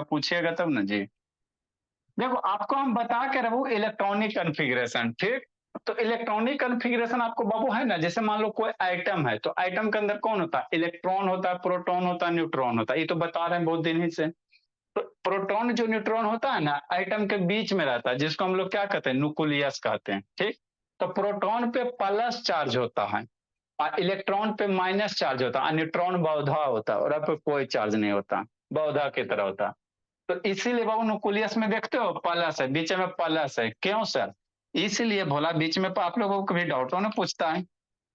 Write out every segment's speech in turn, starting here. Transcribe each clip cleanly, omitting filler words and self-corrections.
पूछिएगा तब ना जी। देखो आपको हम बता के रहो इलेक्ट्रॉनिक कन्फिग्रेशन, ठीक। तो इलेक्ट्रॉनिक कन्फिग्रेशन आपको बाबू है ना, जैसे मान लो कोई आइटम है, तो आइटम के अंदर कौन होता है? इलेक्ट्रॉन होता है, प्रोटॉन होता है, न्यूट्रॉन होता है। ये तो बता रहे हैं बहुत दिन ही से। तो प्रोटॉन जो न्यूट्रॉन होता है ना, आइटम के बीच में रहता है, जिसको हम लोग क्या कहते हैं? न्यूक्लियस कहते हैं, ठीक। तो प्रोटॉन पे प्लस चार्ज होता है और इलेक्ट्रॉन पे माइनस चार्ज होता है, न्यूट्रॉन बहुधा होता है और अब पे कोई चार्ज नहीं होता, बहुधा की तरह होता है। तो इसीलिए बाबू न्यूक्लियस में देखते हो प्लस है, बीच में प्लस है, क्यों सर? इसीलिए बोला बीच में, आप लोगों को कभी डाउटों ने पूछता है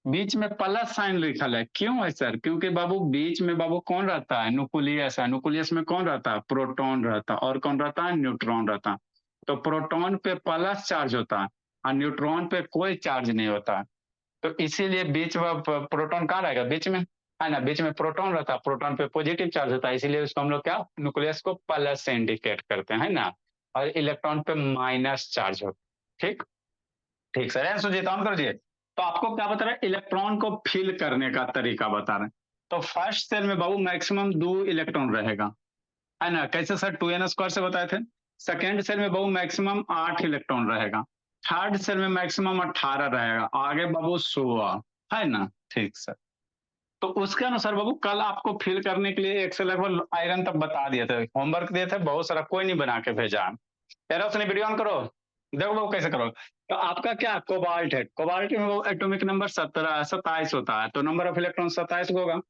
बीच में प्लस साइन लिखल है, क्यों है सर? क्योंकि बाबू बीच में बाबू कौन रहता है? न्यूक्लियस है। न्यूक्लियस में कौन रहता है? प्रोटॉन रहता है। और कौन रहता है? न्यूट्रॉन रहता है। तो प्रोटॉन पे प्लस चार्ज होता है और न्यूट्रॉन पे कोई चार्ज नहीं होता। तो इसीलिए बीच में प्रोटॉन कहाँ रहेगा? बीच में, है ना। बीच में प्रोटॉन रहता है, प्रोटॉन पे पॉजिटिव चार्ज होता है, इसीलिए उसको हम लोग क्या, न्यूक्लियस को प्लस से इंडिकेट करते हैं, है ना। और इलेक्ट्रॉन पे माइनस चार्ज होता है, ठीक। ठीक सर, सुजीत ऑन कर दिए। तो आपको क्या बता रहे हैं? इलेक्ट्रॉन को फिल करने का तरीका बता रहे हैं। तो फर्स्ट सेल में बाबू मैक्सिमम 2 इलेक्ट्रॉन रहेगा, है ना। कैसे सर? 2n² से बताए थे। सेकेंड सेल में बाबू मैक्सिमम 8 इलेक्ट्रॉन रहेगा। थर्ड सेल में मैक्सिमम 18 रहेगा, आगे बाबू 16, है ना। ठीक सर। तो उसके अनुसार बाबू कल आपको फिल करने के लिए एक से लगभग आयरन तक बता दिए थे, होमवर्क दिए थे बहुत सारा, कोई नहीं बना के भेजा। यार उसने वीडियो ऑन करो, देखो बाबू कैसे करो। तो आपका क्या कोबाल्ट है, कोबाल्ट में वो एटॉमिक नंबर 27 होता है, तो नंबर ऑफ इलेक्ट्रॉन 27 होगा।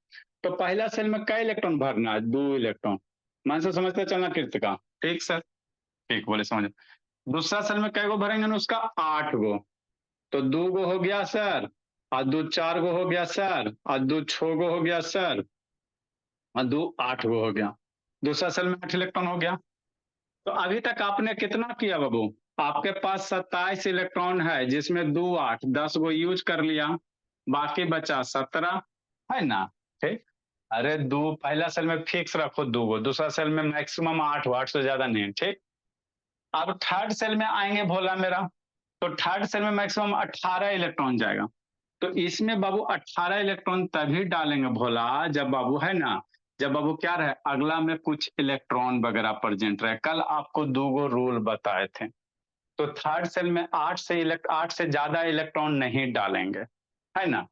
तो पहला सेल में कई इलेक्ट्रॉन भरना है? 2 इलेक्ट्रॉन। मन से समझते चलना कृत का, ठीक सर। ठीक बोले, समझ। दूसरा सेल में कई गो भरेंगे ना? उसका 8 गो। तो 2 गो हो गया सर, और 2 4 गो हो गया सर, और 2 6 गो हो गया सर, और 2 8 गो हो गया। दूसरा सेल में 8 इलेक्ट्रॉन हो गया। तो अभी तक आपने कितना किया बाबू? आपके पास 27 इलेक्ट्रॉन है, जिसमें 2 8 10 गो यूज कर लिया, बाकी बचा 17, है ना। ठीक। अरे दो, पहला सेल में फिक्स रखो 2 गो, दूसरा सेल में मैक्सिमम 8 हो, 8 से ज्यादा नहीं, ठीक। अब थर्ड सेल में आएंगे भोला मेरा, तो थर्ड सेल में मैक्सिमम 18 इलेक्ट्रॉन जाएगा। तो इसमें बाबू 18 इलेक्ट्रॉन तभी डालेंगे भोला, जब बाबू, है ना, जब बाबू क्या रहे, अगला में कुछ इलेक्ट्रॉन वगैरह प्रेजेंट रहे। कल आपको 2 गो रूल बताए थे। तो थर्ड सेल में 8 से ज्यादा इलेक्ट्रॉन नहीं डालेंगे, है ना।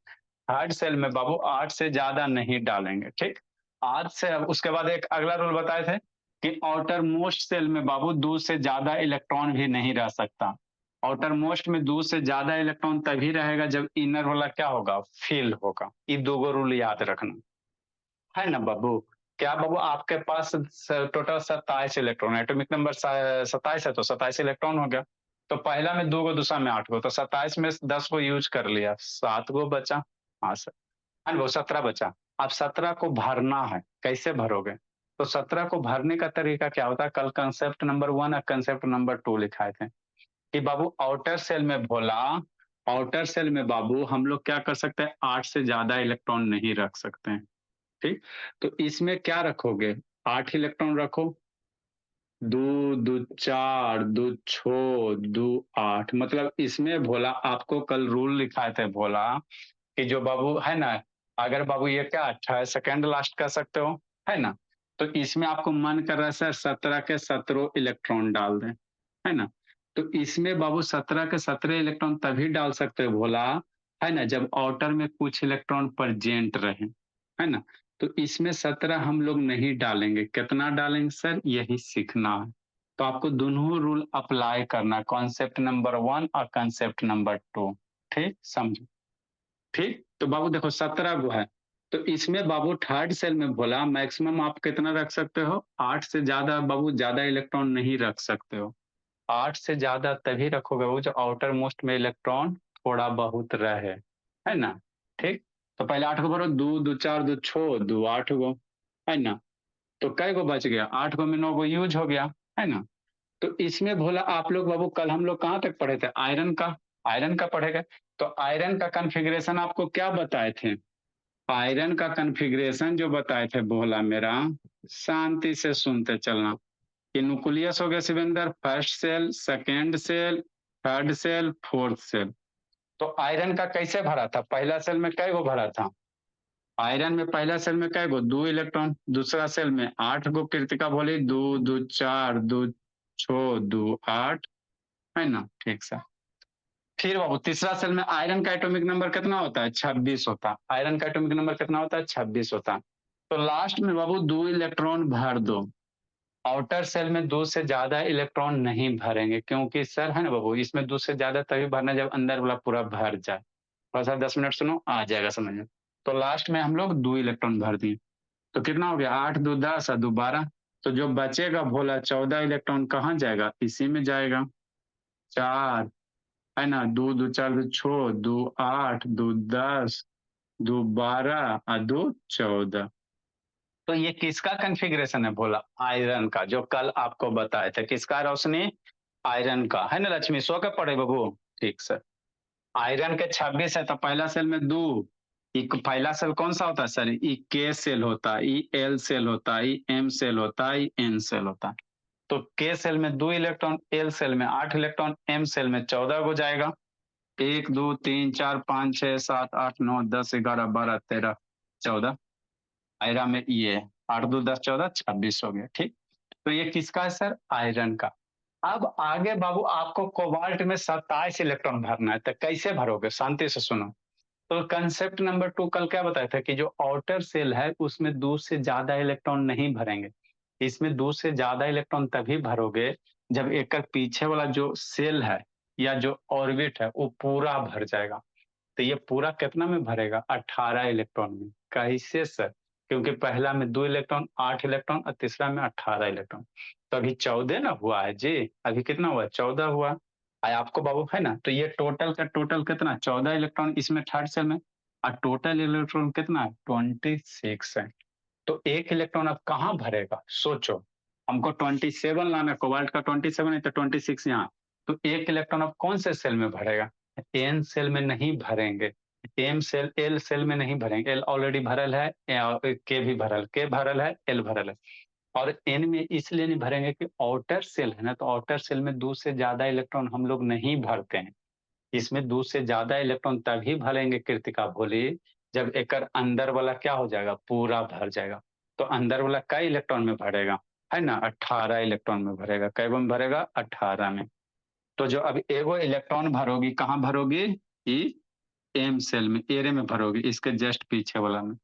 थर्ड सेल में बाबू 8 से ज्यादा नहीं डालेंगे, ठीक। 8 से, उसके बाद एक अगला रूल बताए थे कि आउटर मोस्ट सेल में बाबू 2 से ज्यादा इलेक्ट्रॉन भी नहीं रह सकता। आउटर मोस्ट में 2 से ज्यादा इलेक्ट्रॉन तभी रहेगा जब इनर वाला क्या होगा, फिल होगा। ये 2 गो रूल याद रखना, है ना बाबू। क्या बाबू, आपके पास टोटल 27 इलेक्ट्रॉन है, एटॉमिक नंबर 27 है, तो 27 इलेक्ट्रॉन हो गया। तो पहला में 2 गो, दूसरा में 8 गो, तो 27 में 10 गो यूज कर लिया, 7 गो बचा। हाँ सर। हाँ वो 17 बचा। अब 17 को भरना है, कैसे भरोगे? तो 17 को भरने का तरीका क्या होता है? कल कंसेप्ट नंबर 1 और कंसेप्ट नंबर 2 लिखाए थे कि बाबू आउटर सेल में भोला, आउटर सेल में बाबू हम लोग क्या कर सकते हैं? 8 से ज्यादा इलेक्ट्रॉन नहीं रख सकते हैं, ठीक। तो इसमें क्या रखोगे? 8 इलेक्ट्रॉन रखो। दो, 2 4, 2 6, 2 8, मतलब इसमें भोला आपको कल रूल लिखाए थे भोला कि जो बाबू है ना, अगर बाबू ये क्या सेकेंड लास्ट कर सकते हो, है ना। तो इसमें आपको मन कर रहा है सर 17 के 17 इलेक्ट्रॉन डाल दें, है ना। तो इसमें बाबू 17 के 17 इलेक्ट्रॉन तभी डाल सकते हो भोला, है ना, जब आउटर में कुछ इलेक्ट्रॉन प्रेजेंट रहे, है ना। तो इसमें 17 हम लोग नहीं डालेंगे। कितना डालेंगे सर? यही सीखना है। तो आपको दोनों रूल अप्लाई करना, कॉन्सेप्ट नंबर 1 और कॉन्सेप्ट नंबर 2, ठीक समझो। ठीक। तो बाबू देखो 17 गो है, तो इसमें बाबू थर्ड सेल में बोला मैक्सिमम आप कितना रख सकते हो? 8 से ज्यादा बाबू, ज्यादा इलेक्ट्रॉन नहीं रख सकते हो। 8 से ज्यादा तभी रखोगे वो जो आउटर मोस्ट में इलेक्ट्रॉन थोड़ा बहुत रहे, है ना। ठीक। तो पहले 8 को भरो, 2 2 4, 2 6, 2 8 गो, है ना। तो कै गो बच गया? 8 गो में 9 गो यूज हो गया, है ना। तो इसमें बोला आप लोग बाबू, कल हम लोग कहाँ तक पढ़े थे? आयरन का, आयरन का पढ़े गए। तो आयरन का कन्फिग्रेशन आपको क्या बताए थे? आयरन का कन्फिग्रेशन जो बताए थे बोला मेरा, शांति से सुनते चलना। कि न्यूक्लियस हो गया Shivendra, first cell, second cell, third cell, fourth cell. तो आयरन का कैसे भरा था? पहला सेल में कै गो भरा था? आयरन में पहला सेल में कै गो 2 इलेक्ट्रॉन, दूसरा सेल में 8 गो कृतिका बोली, 2 2 4 2 6 2 8, है ना, ठीक से। फिर बाबू तीसरा सेल में आयरन का एटॉमिक नंबर कितना होता है? 26 होता है। आयरन का एटॉमिक नंबर कितना होता है? 26 होता है। तो लास्ट में बाबू 2 इलेक्ट्रॉन भर दो। आउटर सेल में 2 से ज्यादा इलेक्ट्रॉन नहीं भरेंगे, क्योंकि सर है ना बाबू, इसमें 2 से ज्यादा तभी भरना जब अंदर वाला पूरा भर जाए। थोड़ा सा 10 मिनट सुनो, आ जाएगा समझ में। तो लास्ट में हम लोग 2 इलेक्ट्रॉन भर दिए, तो कितना हो गया? 8 2 10 और 2 12। तो जो बचेगा भोला 14 इलेक्ट्रॉन कहाँ जाएगा? इसी में जाएगा। 4, है ना, 2 2 4 2 6 2 8 2 10 2 12 और 2 14। तो ये किसका कॉन्फ़िगरेशन है भोला? आयरन का, जो कल आपको बताए थे। किसका रोशनी? आयरन का, है ना लक्ष्मी? सो के पढ़े बाबू, ठीक सर। आयरन के 26 है, तो पहला सेल में 2। पहला सेल कौन सा होता है सर? ई के सेल होता है, ई एल सेल होता है, ई एम सेल होता है, ई एन सेल होता है। तो के सेल में 2 इलेक्ट्रॉन, एल सेल में 8 इलेक्ट्रॉन, एम सेल में 14 हो जाएगा। 1 2 3 4 5 6 7 8 9 10 11 12 13 14। आयरन में ये 8 2 10 14 26 हो गया, ठीक। तो ये किसका है सर? आयरन का। अब आगे बाबू आपको कोबाल्ट में 27 इलेक्ट्रॉन भरना है, तो कैसे भरोगे? शांति से सुनो। तो कंसेप्ट नंबर 2 कल क्या बताया था कि जो आउटर सेल है उसमें 2 से ज्यादा इलेक्ट्रॉन नहीं भरेंगे। इसमें 2 से ज्यादा इलेक्ट्रॉन तभी भरोगे जब एक पीछे वाला जो सेल है या जो ऑर्बिट है वो पूरा भर जाएगा। तो ये पूरा कितना में भरेगा? 18 इलेक्ट्रॉन में। कैसे सर? क्योंकि पहला में 2 इलेक्ट्रॉन 8 इलेक्ट्रॉन और तीसरा में 18 इलेक्ट्रॉन। तो अभी 14 ना हुआ है जी, अभी कितना हुआ? 14 हुआ। आपको बाबू है ना, तो ये टोटल का टोटल कितना? 14 इलेक्ट्रॉन इसमें थर्ड सेल में, और टोटल इलेक्ट्रॉन कितना है? 26 है। तो एक इलेक्ट्रॉन अब कहाँ भरेगा सोचो। हमको 27 लाना, कोबाल्ट का 27 है तो 26 यहाँ। तो एक इलेक्ट्रॉन अब कौन से सेल में भरेगा? एन सेल में नहीं भरेंगे, एम सेल एल सेल में नहीं भरेंगे। एल ऑलरेडी भरल है, के भरल है, एल भरल है। और एन में इसलिए नहीं भरेंगे कि आउटर सेल है ना, तो आउटर सेल में 2 से ज्यादा इलेक्ट्रॉन हम लोग नहीं भरते हैं। इसमें 2 से ज्यादा इलेक्ट्रॉन तभी भरेंगे कृतिका भोली जब एक अंदर वाला क्या हो जाएगा? पूरा भर जाएगा। तो अंदर वाला कई इलेक्ट्रॉन में भरेगा? है ना, 18 इलेक्ट्रॉन में भरेगा। कै में भरेगा? 18 में। तो जो अब एगो इलेक्ट्रॉन भरोगी कहाँ भरोगी? ई एम सेल में, एरे में भरोगी, इसके जस्ट पीछे वाला में।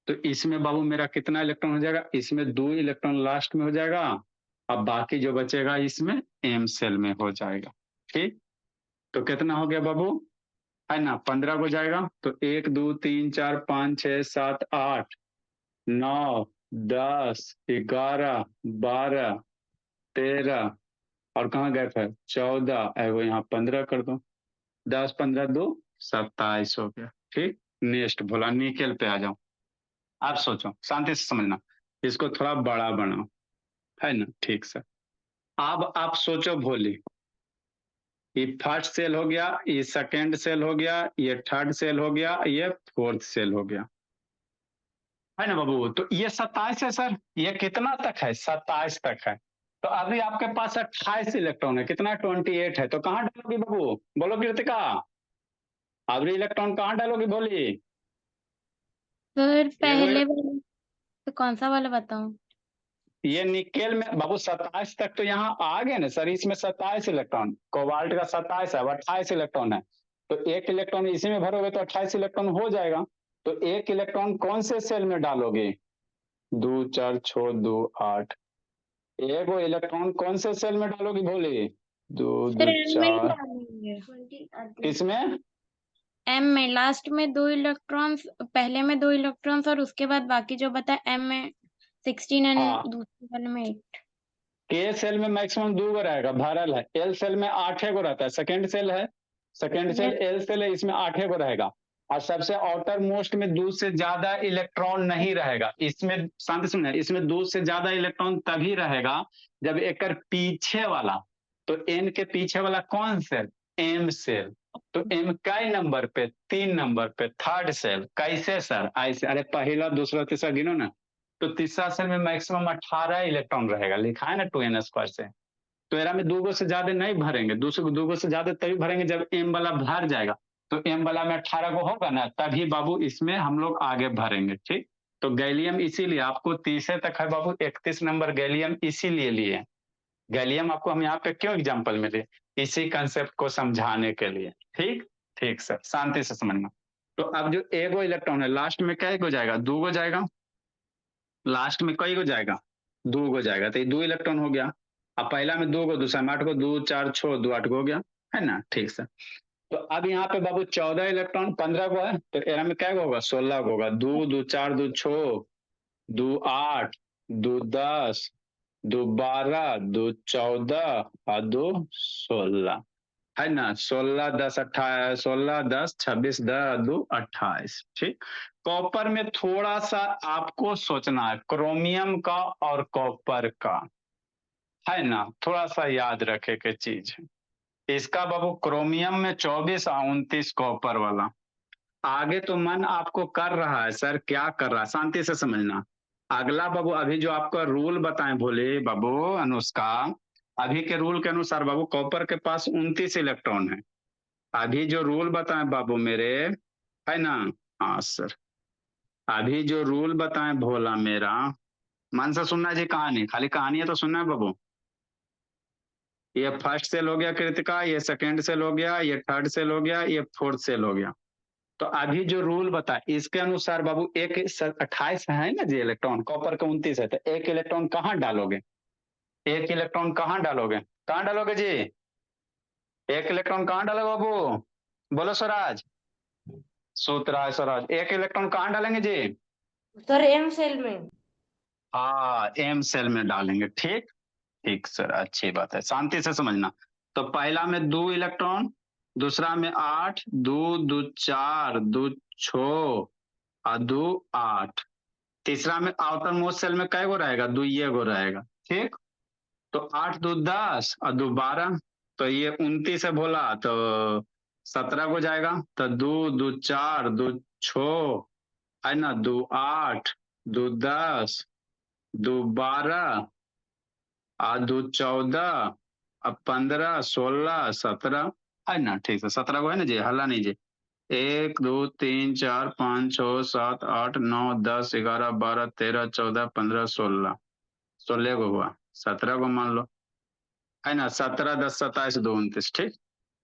तो इसमें बाबू मेरा कितना इलेक्ट्रॉन हो जाएगा? इसमें 2 इलेक्ट्रॉन लास्ट में हो जाएगा, अब बाकी जो बचेगा इसमें एम सेल में हो जाएगा, ठीक। तो कितना हो गया बाबू? है ना, 15 हो जाएगा। तो 1 2 3 4 5 6 7 8 9 10 11 12 13, और कहाँ गए थे? 14, वो यहाँ 15 कर दो। 10 15 2 27 हो गया, ठीक। नेक्स्ट भोला निकेल पे आ जाओ। आप सोचो, शांति से समझना, इसको थोड़ा बड़ा बनाओ, है ना, ठीक सर। अब आप सोचो भोली, ये फर्स्ट सेल हो गया, ये सेकेंड सेल हो गया, ये थर्ड सेल हो गया, ये फोर्थ सेल हो गया, है ना बाबू। तो ये 27 है सर, ये कितना तक है? 27 तक है। तो अभी आपके पास 28 इलेक्ट्रॉन है, कितना? 28 है। तो कहाँ डालोगी बाबू? बोलो कृतिका, अभी इलेक्ट्रॉन कहाँ डालोगी बोली? सर एगो पहले वाला तो कौन सा वाला बताऊं? ये निकेल में बाबू 27 तक तो यहाँ आ गए ना सर, इसमें 27 इलेक्ट्रॉन, कोबाल्ट का 27 है, 28 इलेक्ट्रॉन है। तो एक इलेक्ट्रॉन इसी में भरोगे तो 28 इलेक्ट्रॉन हो जाएगा। तो एक इलेक्ट्रॉन कौन से सेल में डालोगे? 2 4 6 2 8। एक वो इलेक्ट्रॉन कौन से सेल में डालोगी भोले? 2 सर 2 एम में ही 4। डालेंगे। किसमें? एम में लास्ट में 2 इलेक्ट्रॉन्स, पहले में 2 इलेक्ट्रॉन्स और उसके बाद बाकी जो बता एम में 16 एंड हाँ, दूसरे वाले में 8। के सेल में मैक्सिमम 2 गो रहेगा, भरल है। एल सेल में 8 गो रहता है, सेकेंड सेल है, second cell yes. L cell है, इसमें 8 गो रहेगा। और सबसे आउटर मोस्ट में 2 से ज्यादा इलेक्ट्रॉन नहीं रहेगा इसमें। शांति सुनिए, इसमें 2 से ज्यादा इलेक्ट्रॉन तभी रहेगा जब एक पीछे वाला, तो एन के पीछे वाला कौन सेल? M cell. तो एम कई नंबर पे? 3 नंबर पे, थर्ड सेल। कैसे सर? ऐसे, अरे पहला दूसरा तीसरा गिनो ना। तो तीसरा सेल में मैक्सिमम 18 इलेक्ट्रॉन रहेगा, लिखा है ना 2n² से। तो एरा में 2 गो से ज्यादा नहीं भरेंगे, 2 गो से ज्यादा तभी भरेंगे जब एम वाला भर जाएगा। तो m वाला में 18 को होगा ना, तभी बाबू इसमें हम लोग आगे भरेंगे। ठीक, तो गैलियम इसीलिए आपको 30 तक है बाबू, 31 नंबर गैलियम इसीलिए लिए। गैलियम आपको हम यहाँ पे क्यों एग्जाम्पल में दे, इसी कंसेप्ट को समझाने के लिए। ठीक, ठीक सर, शांति से समझना। तो अब जो एगो इलेक्ट्रॉन है लास्ट में क्या हो जाएगा, 2 हो जाएगा। लास्ट में कई हो जाएगा, 2 हो जाएगा, तो ये 2 इलेक्ट्रॉन हो गया। अब पहला में 2 को, दूसरा में 8 को, 2 4 6 2 8 को हो गया, है ना। ठीक सर, तो अब यहाँ पे बाबू 14 इलेक्ट्रॉन 15 को है, तो एरा में क्या होगा, 16 को होगा। 2 2 4 2 6 2 8 2 10 2 12 2 14 और 2 16, है ना। 16 10 28, 16 10 26 10 2 28। ठीक, कॉपर में थोड़ा सा आपको सोचना है, क्रोमियम का और कॉपर का, है ना, थोड़ा सा याद रखे के चीज है। इसका बाबू क्रोमियम में 24 और 29 कॉपर वाला। आगे तो मन आपको कर रहा है सर, क्या कर रहा है, शांति से समझना। अगला बाबू अभी जो आपका रूल बताएं भोले बाबू अनुष्का, अभी के रूल के अनुसार बाबू कॉपर के पास 29 इलेक्ट्रॉन है। अभी जो रूल बताएं बाबू मेरे, है ना। हाँ सर, अभी जो रूल बताएं भोला मेरा, मन से सुनना जी, कहानी खाली कहानी है तो सुनना है बाबू। ये फर्स्ट सेल हो गया कृतिका, ये सेकेंड सेल हो गया, ये थर्ड सेल हो गया, ये फोर्थ सेल हो गया। तो अभी जो रूल बता इसके अनुसार बाबू एक 28 है ना जी इलेक्ट्रॉन, कॉपर का 29 है, तो एक इलेक्ट्रॉन कहाँ डालोगे, एक इलेक्ट्रॉन कहाँ डालोगे, कहाँ डालोगे जी, एक इलेक्ट्रॉन कहाँ डालोगे बाबू, बोलो स्वराज। सूत्र है स्वराज, एक इलेक्ट्रॉन कहाँ डालेंगे जी, सर एम सेल में। हाँ एम सेल में डालेंगे। ठीक, ठीक सर, अच्छी बात है, शांति से समझना। तो पहला में 2 इलेक्ट्रॉन, दूसरा में 8, 2 2 4 2 6 और 2 8, तीसरा में आउटर मोस्ट सेल में कै गो रहेगा, 2 ये गो रहेगा। ठीक, तो 8 2 10 और 2 12, तो ये 29 है बोला, तो 17 को जाएगा, तो 2 2 4 2 6, है ना, 2 8 2 10 2 12 और 2 14 अब 15 16 17, है ना। ठीक है, 17 को है ना जी, हल्ला नहीं जी। 1 2 3 4 5 6 7 8 9 10 11 12 13 14 15 16, 16 को हुआ, 17 को मान लो, है ना। 17 10 27 2 29। ठीक,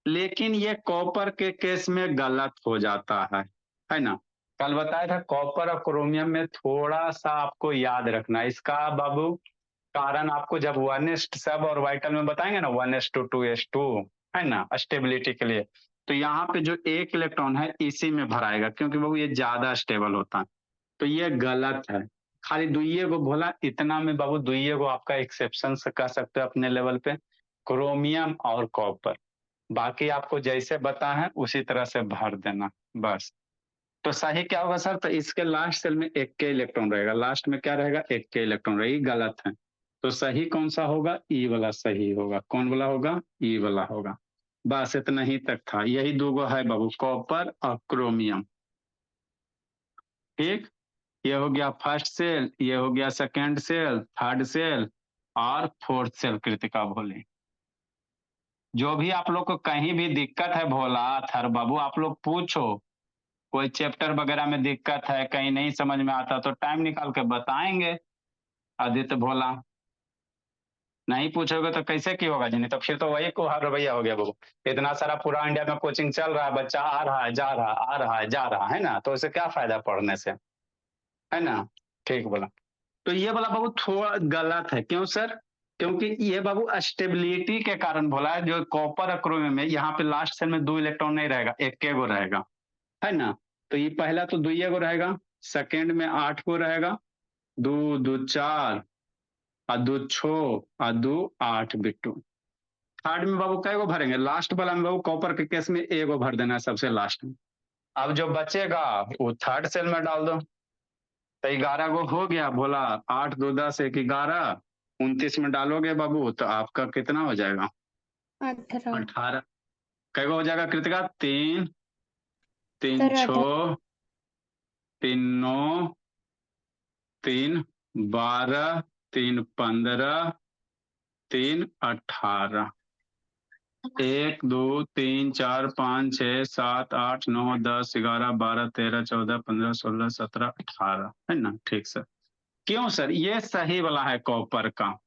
लेकिन ये कॉपर के केस में गलत हो जाता है ना। कल बताया था कॉपर और क्रोमियम में थोड़ा सा आपको याद रखना इसका बाबू, कारण आपको जब 1:, सब और वाइटल में बताएंगे ना, 1:2 2:2, है ना, स्टेबिलिटी के लिए। तो यहाँ पे जो एक इलेक्ट्रॉन है इसी में भराएगा, क्योंकि बाबू ये ज्यादा स्टेबल होता है। तो ये गलत है, खाली दुइये को बोला इतना में बाबू, दुइये को आपका एक्सेप्शन कह सकते हो अपने लेवल पे, क्रोमियम और कॉपर। बाकी आपको जैसे बता है उसी तरह से भर देना बस। तो सही क्या होगा सर, तो इसके लास्ट सेल में एक के इलेक्ट्रॉन रहेगा, लास्ट में क्या रहेगा, एक के इलेक्ट्रॉन रहेगी, गलत है। तो सही कौन सा होगा, ई वाला सही होगा। कौन वाला होगा, ई वाला होगा। बस इतना ही तक था, यही 2 है बाबू, कॉपर और क्रोमियम। ठीक, ये हो गया फर्स्ट सेल, ये हो गया सेकेंड सेल, थर्ड सेल और फोर्थ सेल कृतिका भोले। जो भी आप लोग को कहीं भी दिक्कत है भोला थर बाबू, आप लोग पूछो, कोई चैप्टर वगैरह में दिक्कत है, कहीं नहीं समझ में आता तो टाइम निकाल के बताएंगे आदित्य भोला। नहीं पूछोगे तो कैसे की होगा जी, नहीं तो फिर तो वही को रवैया हो गया बाबू। इतना सारा पूरा इंडिया में कोचिंग चल रहा है, बच्चा आ रहा है जा रहा, आ रहा है जा रहा है ना, तो उसे क्या फायदा पढ़ने से, है ना। ठीक बोला। तो ये वाला बाबू थोड़ा गलत है, क्यों सर, क्योंकि ये बाबू स्टेबिलिटी के कारण बोला है, जो कॉपर और क्रोमियम में यहाँ पे लास्ट सेल में 2 इलेक्ट्रॉन नहीं रहेगा, एक के गो रहेगा, है ना। तो ये पहला तो 2 गो रहेगा, सेकेंड में 8 को रहेगा, 2 2 4 और 2 6 और 2 8 बिट्टू। थर्ड में बाबू कै गो भरेंगे, लास्ट वाला में बाबू कॉपर के केस में एगो भर देना है सबसे लास्ट में। अब जो बचेगा वो थर्ड सेल में डाल दो, तो 11 गो हो गया बोला, 8 2 10 1 11, 29 में डालोगे बाबू तो आपका कितना हो जाएगा, 18। कै गो हो जाएगा कृतिका, 3 3 सर 6 3 9 3 12 3 15 3 18। 1 2 3 4 5 6 7 8 9 10 11 12 13 14 15 16 17 18 है ना? ठीक सर। क्यों सर? ये सही वाला है कॉपर का,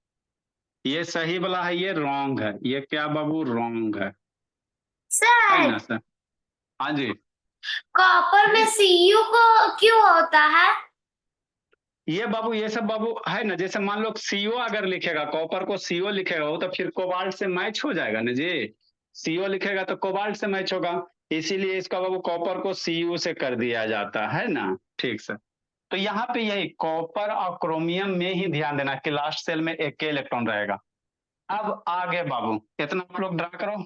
ये सही वाला है, ये रॉन्ग है। ये क्या बाबू? रॉन्ग है सर ना सर? हाँ जी। कॉपर में सीयू को क्यों होता है? ये बाबू, ये सब बाबू है ना, जैसे मान लो सीओ अगर लिखेगा, कॉपर को सीओ लिखेगा वो तो फिर कोबाल्ट से मैच हो जाएगा ना जी। सीओ लिखेगा तो कोबाल्ट से मैच होगा, इसीलिए इसका बाबू कॉपर को सीयू से कर दिया जाता है ना। ठीक सर। तो यहाँ पे यही कॉपर और क्रोमियम में ही ध्यान देना कि लास्ट सेल में एक के इलेक्ट्रॉन रहेगा। अब आगे बाबू इतना आप लोग ड्रा करो।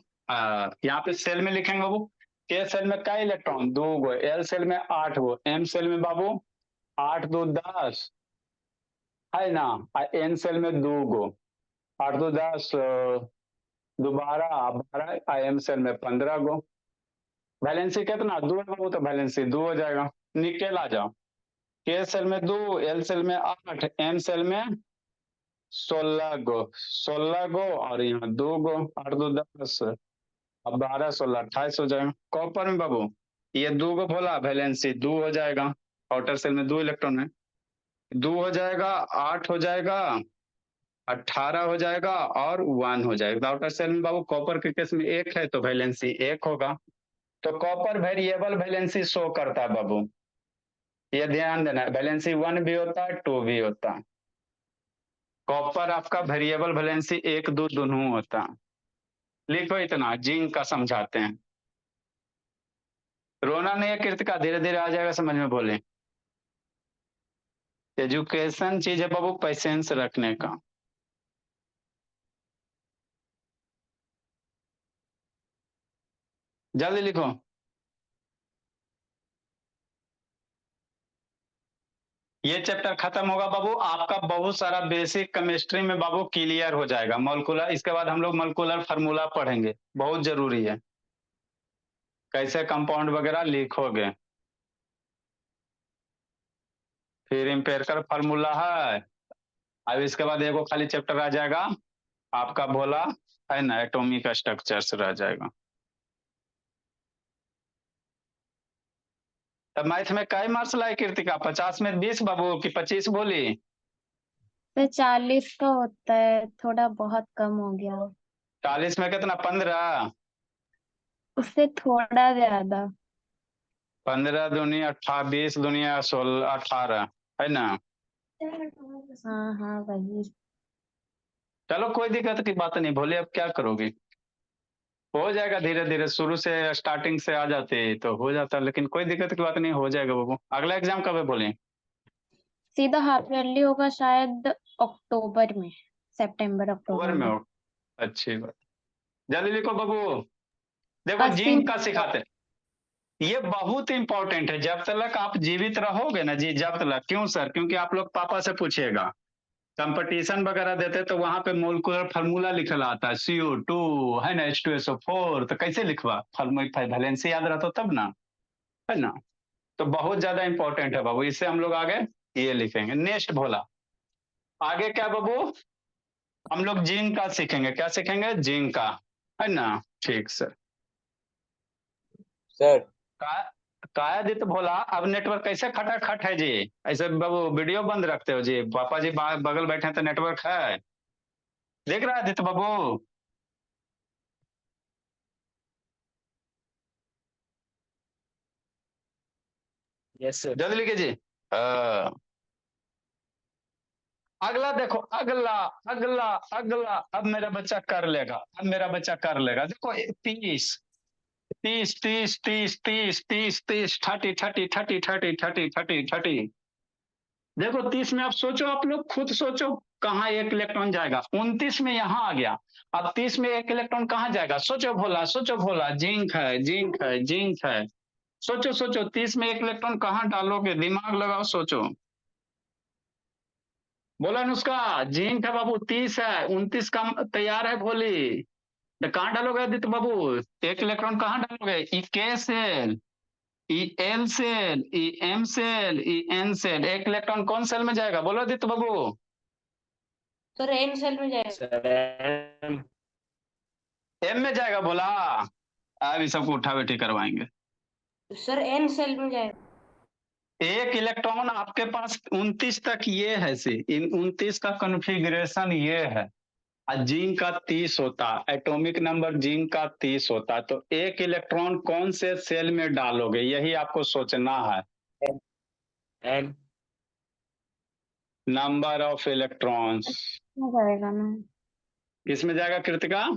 यहाँ पे सेल में लिखेंगे बाबू, के सेल में का इलेक्ट्रॉन? 2 गो, एल सेल में 8 गो, एम सेल में बाबू 8 2 10 है ना, एन सेल में 2 गो, 8 2 10 दोबारा 12, एम सेल में 15 गो। वैलेंसी कितना? 2 है बाबू, तो वैलेंसी 2 हो जाएगा। निकेल आ जाओ, के सेल में 2, एल सेल में 8, एम सेल में 16 गो, 16 गो और यहाँ 2 गो, 8 2 10 अब 12 16 28 हो जाएगा। कॉपर में बाबू ये 2 गो बोला, वैलेंसी 2 हो जाएगा, आउटर सेल में 2 इलेक्ट्रॉन है, 2 हो जाएगा, 8 हो जाएगा, 18 हो जाएगा और 1 हो जाएगा। आउटर सेल में बाबू कॉपर के केस में 1 है तो वैलेंसी 1 होगा। तो कॉपर वेरिएबल वैलेंसी शो करता है बाबू, ये ध्यान देना, वैलेंसी 1 भी होता है 2 भी होता है। कॉपर आपका वेरिएबल वैलेंसी 1 2 दोनों होता है। लिखो इतना, जिंक का समझाते हैं। रोना नहीं है कृतिका, धीरे धीरे आ जाएगा समझ में, बोले। एजुकेशन चीज है बाबू पेशेंस रखने का। जल्दी लिखो। ये चैप्टर खत्म होगा बाबू, आपका बहुत सारा बेसिक केमिस्ट्री में बाबू क्लियर हो जाएगा। मॉलिक्यूलर, इसके बाद हम लोग मॉलिक्यूलर फार्मूला पढ़ेंगे, बहुत जरूरी है, कैसे कंपाउंड वगैरह लिखोगे। फिर एम्पिरिकल फार्मूला है। अब इसके बाद एगो खाली चैप्टर आ जाएगा आपका, भोला है ना, एटॉमिक स्ट्रक्चर्स रह जाएगा। तब मैथ में कई मार्क्स लाए कृतिका? 50 में 20 बाबू की 25 बोली? तो 40 का होता है, थोड़ा बहुत कम हो गया। 40 में कितना? 15? उससे थोड़ा ज्यादा। 15 दूनी 18, 20 दुनिया 16 18 है ना। हाँ हाँ वही। चलो कोई दिक्कत की बात नहीं, भोले अब क्या करोगे, हो जाएगा धीरे धीरे, शुरू से स्टार्टिंग से आ जाते तो हो जाता, लेकिन कोई दिक्कत की बात नहीं, हो जाएगा बाबू। अगला एग्जाम कब है बोले? सीधा हाफ ईयरली होगा शायद अक्टूबर में, सितंबर अक्टूबर अक्टूबर में में। हो? अच्छी बात। जल्दी लिखो बाबू। देखो 80। जिंक का सिखाते हैं। ये बहुत इंपॉर्टेंट है, जब तक आप जीवित रहोगे ना जी, जब तक। क्यों सर? क्योंकि आप लोग पापा से पूछिएगा, कंपटीशन वगैरह देते तो वहां पे मोलिकुलर फार्मूला लिखल आता है, CO2 है ना, H2SO4, तो कैसे लिखवा फार्मूला? वैलेंसी याद रहता तब ना, है ना। तो बहुत ज्यादा इंपॉर्टेंट है बाबू, इससे हम लोग आगे ये लिखेंगे। नेक्स्ट भोला, आगे क्या बाबू? हम लोग जिंक का सीखेंगे। क्या सीखेंगे? जिंक का, है ना। ठीक सर। सर का कायादित भोला, अब नेटवर्क कैसे खटाखट है जी? ऐसे बाबू वीडियो बंद रखते हो जी, पापा जी बगल बैठे हैं तो नेटवर्क है, देख रहा है आदित्य बाबू? Yes sir. जल्दी लिखिए जी। अगला देखो, अगला अगला अगला, अब मेरा बच्चा कर लेगा, अब मेरा बच्चा कर लेगा। देखो 30 30 30 30 30 30 30 30 30 30 30 30 30 30। देखो 30 में आप सोचो, आप लोग खुद सोचो, कहाँ एक इलेक्ट्रॉन जाएगा? 29 में यहाँ आ गया। अब 30 में एक इलेक्ट्रॉन कहाँ जाएगा? सोचो भोला, सोचो भोला। जिंक है, जिंक है, जिंक है। सोचो सोचो, 30 में एक इलेक्ट्रॉन कहाँ डालोगे? दिमाग लगाओ, सोचो। बोला नुस्खा, जिंक है बाबू, 30 है, 29 का तैयार है भोली। तो कहाँ डालोगे आदित्य बाबू? एक इलेक्ट्रॉन कहाँ डालोगे? E K cell, E L cell, E M cell, E N cell. एक इलेक्ट्रॉन कौन सेल में जाएगा? बोलो आदित्य बाबू। सर एन सेल में जाएगा। सर एम में जाएगा बोला। अब इस सबको उठा बैठी करवाएंगे। सर एन सेल में जाएगा। एक इलेक्ट्रॉन आपके पास 29 तक ये है सी, इन 29 का कॉन्फ़िगरेशन ये है, और जिंक का 30 होता, एटॉमिक नंबर जिंक का 30 होता, तो एक इलेक्ट्रॉन कौन से सेल में डालोगे, यही आपको सोचना है। एन। नंबर ऑफ इलेक्ट्रॉन्स में जाएगा ना, किसमें जाएगा कृतिका?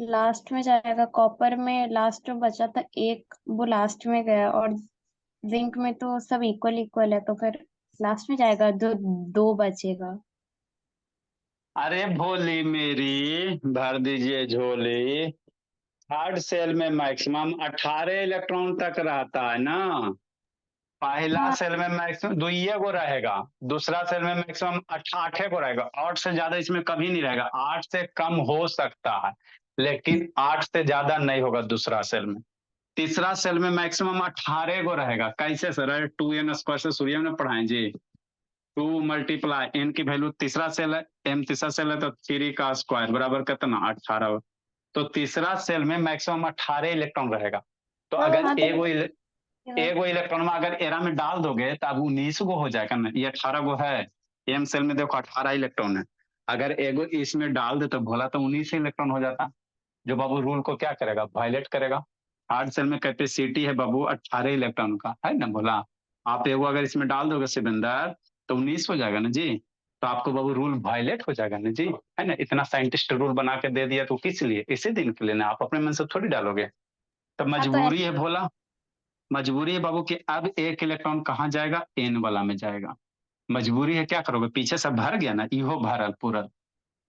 लास्ट में जाएगा। कॉपर में लास्ट में बचा था एक, वो लास्ट में गया, और जिंक में तो सब इक्वल इक्वल है, तो फिर लास्ट में जाएगा, दो दो बचेगा। अरे भोली मेरी, भर दीजिए झोली। थर्ड सेल में मैक्सिमम 18 इलेक्ट्रॉन तक रहता है ना। पहला हाँ। सेल में मैक्सिमम दुइये को रहेगा, दूसरा सेल में मैक्सिमम 8 को रहेगा, 8 से ज्यादा इसमें कभी नहीं रहेगा। 8 से कम हो सकता है लेकिन 8 से ज्यादा नहीं होगा दूसरा सेल में। तीसरा सेल में मैक्सिमम 18 को रहेगा। कैसे सर? 2n स्क्वायर से सूर्य में पढ़ाएं जी। 2 मल्टीप्लाई n की वैल्यू, तीसरा सेल है, m तीसरा सेल है, तो 3 का स्क्वायर बराबर कितना? 18। तो तीसरा सेल में मैक्सिमम 18 इलेक्ट्रॉन रहेगा। तो अगर हाँ, एगो इलेक्ट्रॉन में अगर एरा में डाल दोगे तो अब 19 गो हो जाएगा ना। ये 18 गो है, एम सेल में देखो 18 इलेक्ट्रॉन है। अगर एगो इसमें डाल दे तो भोला तो 19 इलेक्ट्रॉन हो जाता, जो बाबू रूल को क्या करेगा? वायलेट करेगा। थर्ड सेल में कैपेसिटी है बाबू 18 इलेक्ट्रॉन का, है ना भोला। आप एगो अगर इसमें डाल दोगे सिकंदर तो 19 हो जाएगा ना जी। तो आपको बाबू रूल वायलेट हो जाएगा ना जी, है ना। इतना साइंटिस्ट रूल बना के दे दिया तो किस लिए? इसी दिन के लिए ना, आप अपने मन से थोड़ी डालोगे। तो मजबूरी है भोला, मजबूरी है बाबू कि अब एक इलेक्ट्रॉन कहाँ जाएगा? एन वाला में जाएगा। मजबूरी है, क्या करोगे? पीछे से भर गया ना, इहो भरल पूरा।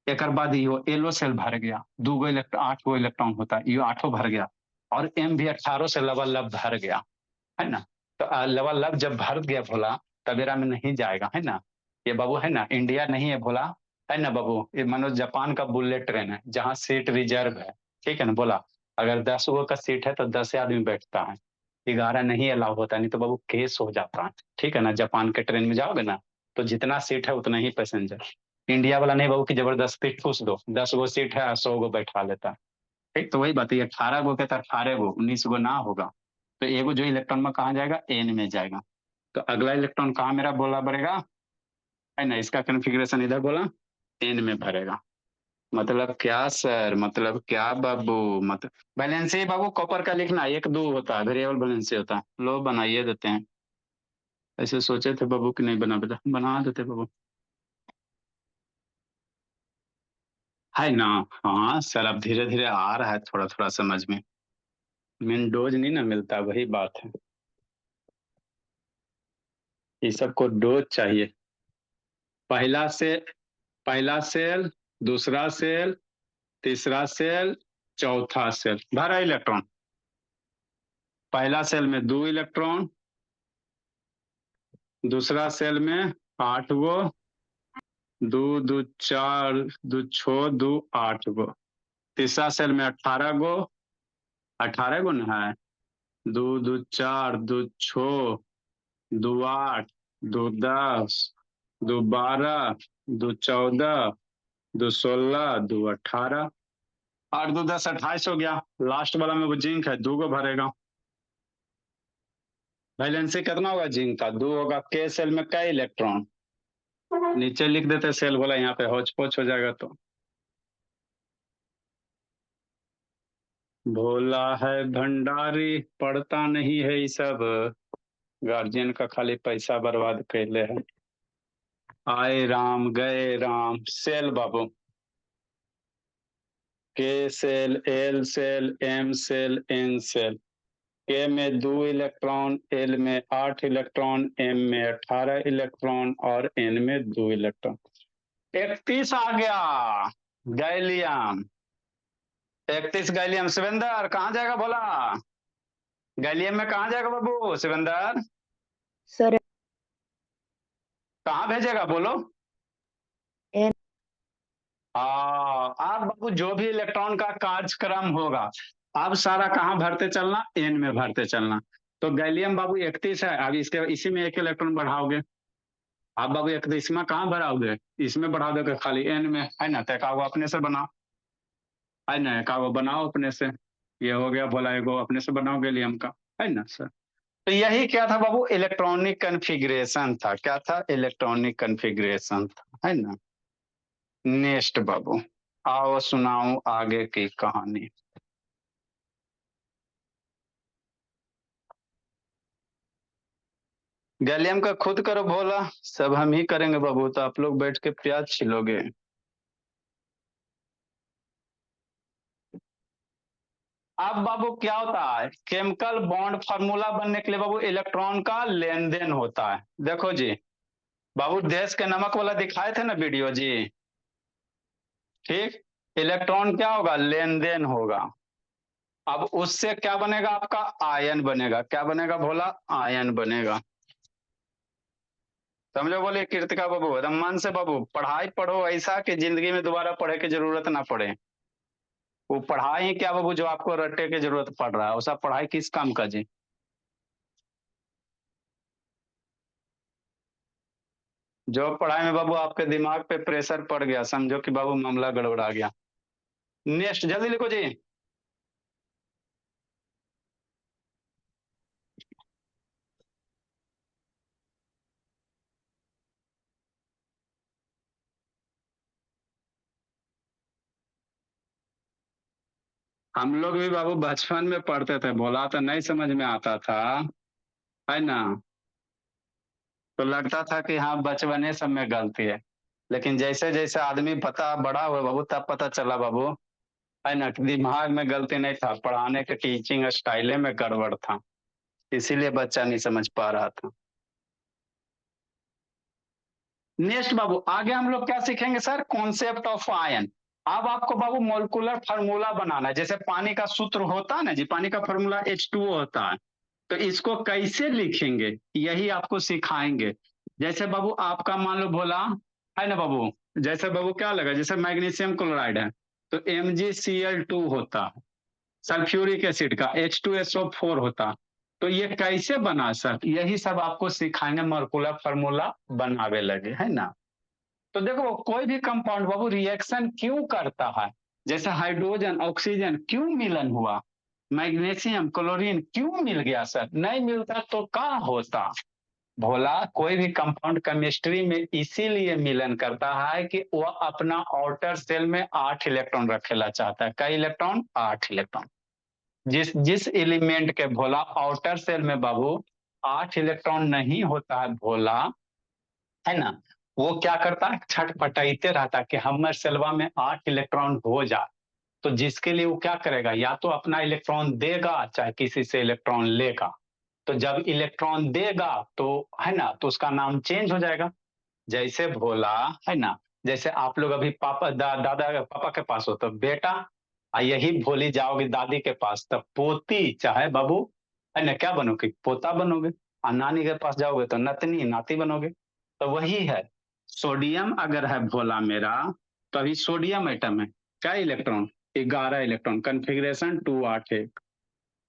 एक बाद इहो एलो सेल भर गया, 2 इलेक्ट्रॉन, 8 इलेक्ट्रॉन होता है, इहो 8 भर गया, और एम भी 18 से लबा लब भर गया, है ना। तो लबा लब जब भर गया भोला, तबेरा में नहीं जाएगा, है ना। ये बाबू है ना, इंडिया नहीं है भोला, है ना बाबू। ये मानो जापान का बुलेट ट्रेन है जहाँ सीट रिजर्व है, ठीक है ना बोला। अगर 10 गो का सीट है तो 10 आदमी बैठता है, 11 नहीं अलाउ होता, नहीं तो बाबू केस हो जाता है, ठीक है ना। जापान के ट्रेन में जाओगे ना तो जितना सीट है उतना ही पैसेंजर। इंडिया वाला नहीं बाबू कि जबरदस्ती ठूस दो, 10 गो सीट है 100 गो बैठा लेता है। ठीक, तो वही बात है, 18 गो के तो 18 गो, 19 गो ना होगा। तो एगो जो इलेक्ट्रॉन में कहाँ जाएगा? एन में जाएगा। तो अगला इलेक्ट्रॉन कहाँ मेरा बोला भरेगा, है ना। इसका कॉन्फ़िगरेशन इधर बोला एन में भरेगा। मतलब क्या सर? मतलब क्या बाबू? मतलब वैलेंसी बाबू कॉपर का लिखना 1 2 होता है, वेरिएबल वैलेंसी होता है। लो बनाइए देते हैं। ऐसे सोचे थे बाबू कि नहीं बना, बेटा बना देते बाबू, है ना। हाँ सर, अब धीरे धीरे आ रहा है थोड़ा थोड़ा समझ में। मेन डोज नहीं ना मिलता, वही बात है। ये सबको डोज चाहिए। पहला से पहला सेल, दूसरा सेल, तीसरा सेल, चौथा सेल, भरा इलेक्ट्रॉन। पहला सेल में 2 इलेक्ट्रॉन, दूसरा सेल में 8 गो, 2 2 4 2 6 2 8 गो। तीसरा सेल में 18 गो, 18 गो ना है। 2 2 4 2 6 2 8 2 10 2 12 2 14 2 16 2 18, 8 2 10 28 हो गया। लास्ट वाला में वो जिंक है, 2 गो भरेगा। वैलेंसी कितना होगा जिंक का? 2 होगा। के सेल में कई इलेक्ट्रॉन? नीचे लिख देते सेल बोला, यहाँ पे हौच पौच हो जाएगा। तो भोला है भंडारी, पढ़ता नहीं है ये सब, गार्जियन का खाली पैसा बर्बाद कैले है। आए राम गए राम। सेल बाबू, K cell, L cell, M cell, N cell. K में 2 इलेक्ट्रॉन, एल में 8 इलेक्ट्रॉन, एम में 18 इलेक्ट्रॉन, और एन में 2 इलेक्ट्रॉन। 31 आ गया गैलियम। 31 गैलियम। शिवेंदर कहाँ जाएगा बोला? गैलियम में कहाँ जाएगा बाबू शिवेंदर? सर कहाँ भेजेगा बोलो? एन। अब बाबू जो भी इलेक्ट्रॉन का कार्यक्रम होगा, अब सारा कहाँ भरते चलना? एन में भरते चलना। तो गैलियम बाबू 31 है, अब इसके इसी में 1 इलेक्ट्रॉन बढ़ाओगे। आप बाबू 31 में कहाँ भराओगे? इसमें बढ़ा दोगे खाली एन में, है ना। तय का अपने से बना। है ना, का वो बनाओ अपने से, ये हो गया बोला एगो अपने से बनाओ गैलियम का, है ना सर। तो यही क्या था बाबू, इलेक्ट्रॉनिक कन्फिग्रेशन था। क्या था? इलेक्ट्रॉनिक कन्फिग्रेशन था, है ना। नेक्स्ट बाबू, आओ सुनाऊं आगे की कहानी। गैलियम का खुद करो भोला, सब हम ही करेंगे बाबू, तो आप लोग बैठ के प्याज छिलोगे। अब बाबू क्या होता है, केमिकल बॉन्ड फार्मूला बनने के लिए बाबू इलेक्ट्रॉन का लेन देन होता है। देखो जी बाबू, देश के नमक वाला दिखाए थे ना वीडियो जी, ठीक। इलेक्ट्रॉन क्या होगा, लेन देन होगा। अब उससे क्या बनेगा आपका, आयन बनेगा। क्या बनेगा भोला, आयन बनेगा। समझो बोले कृतिका बाबू, एकदम मन से बाबू पढ़ाई पढ़ो ऐसा कि जिंदगी में दोबारा पढ़े की जरूरत ना पड़े। वो पढ़ाई क्या बाबू जो आपको रट्टे की जरूरत पड़ रहा है, वैसा पढ़ाई किस काम का जी। जो पढ़ाई में बाबू आपके दिमाग पे प्रेशर पड़ गया, समझो कि बाबू मामला गड़बड़ा गया। नेक्स्ट जल्दी लिखो जी। हम लोग भी बाबू बचपन में पढ़ते थे, बोला तो नहीं समझ में आता था, है ना। तो लगता था कि हाँ बचपने सब में गलती है, लेकिन जैसे जैसे आदमी पता बड़ा हुआ बाबू, तब पता चला बाबू, है ना, कि दिमाग में गलती नहीं था, पढ़ाने के टीचिंग स्टाइले में गड़बड़ था, इसीलिए बच्चा नहीं समझ पा रहा था। नेक्स्ट बाबू, आगे हम लोग क्या सीखेंगे सर, कॉन्सेप्ट ऑफ आयन। अब आपको बाबू मोलिकुलर फार्मूला बनाना है। जैसे पानी का सूत्र होता है ना जी, पानी का फार्मूला H2O होता है, तो इसको कैसे लिखेंगे यही आपको सिखाएंगे। जैसे बाबू आपका मान लो भोला, है ना बाबू, जैसे बाबू क्या लगा, जैसे मैग्नीशियम क्लोराइड है तो MgCl2 होता है, सल्फ्यूरिक एसिड का H2SO4 होता। तो ये कैसे बना सर, यही सब आपको सिखाएंगे, मॉलिक्यूलर फार्मूला बनावे लगे, है ना। तो देखो कोई भी कंपाउंड बाबू रिएक्शन क्यों करता है, जैसे हाइड्रोजन ऑक्सीजन क्यों मिलन हुआ, मैग्नीशियम क्लोरीन क्यों मिल गया सर, नहीं मिलता तो क्या होता। भोला कोई भी कंपाउंड केमिस्ट्री में इसीलिए मिलन करता है कि वह अपना आउटर सेल में 8 इलेक्ट्रॉन रखेला चाहता है। कई इलेक्ट्रॉन, 8 इलेक्ट्रॉन। जिस जिस एलिमेंट के भोला आउटर सेल में बाबू 8 इलेक्ट्रॉन नहीं होता है भोला, है ना, वो क्या करता है, छटपटाइते रहता है कि हमारे सेलवा में 8 इलेक्ट्रॉन हो जाए। तो जिसके लिए वो क्या करेगा, या तो अपना इलेक्ट्रॉन देगा चाहे किसी से इलेक्ट्रॉन लेगा। तो जब इलेक्ट्रॉन देगा तो, है ना, तो उसका नाम चेंज हो जाएगा। जैसे भोला, है ना, जैसे आप लोग अभी पापा दादा पापा के पास हो तो बेटा, यही भोली जाओगे दादी के पास तब पोती, चाहे बाबू, है ना, क्या बनोगे, पोता बनोगे। और नानी के पास जाओगे तो नतनी नाती बनोगे। तो वही है, सोडियम अगर है भोला मेरा, तो अभी सोडियम एटम है, क्या इलेक्ट्रॉन, 11 इलेक्ट्रॉन, कन्फिग्रेशन 281।